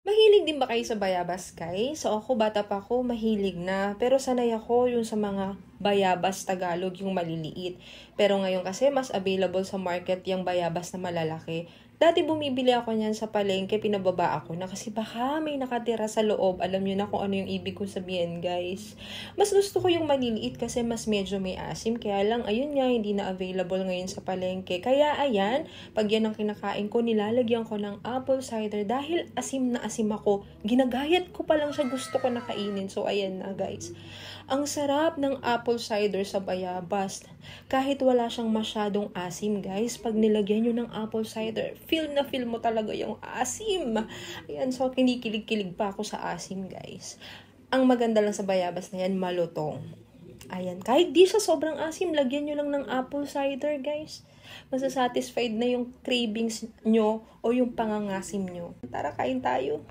Mahilig din ba kayo sa bayabas, guys? So ako, bata pa ako, mahilig na. Pero sanay ako yung sa mga bayabas Tagalog, yung maliliit. Pero ngayon kasi mas available sa market yung bayabas na malalaki. Dati bumibili ako niyan sa palengke, pinababa ako na kasi baka may nakatira sa loob. Alam niyo na kung ano yung ibig kong sabihin, guys. Mas gusto ko yung maliliit kasi mas medyo may asim. Kaya lang, ayun nga, hindi na available ngayon sa palengke. Kaya ayan, pag yan ang kinakain ko, nilalagyan ko ng apple cider dahil asim na asim ako. Ginagayat ko pa lang siya, gusto ko na kainin. So ayan na, guys. Ang sarap ng apple cider sa bayabas. Kahit wala siyang masyadong asim, guys. Pag nilagyan nyo ng apple cider, feel na feel mo talaga yung asim. Ayan, so kinikilig-kilig pa ako sa asim, guys. Ang maganda lang sa bayabas na yan, malutong. Ayan, kahit di siya sobrang asim, lagyan nyo lang ng apple cider, guys. Masasatisfied na yung cravings nyo o yung pangangasim nyo. Tara, kain tayo.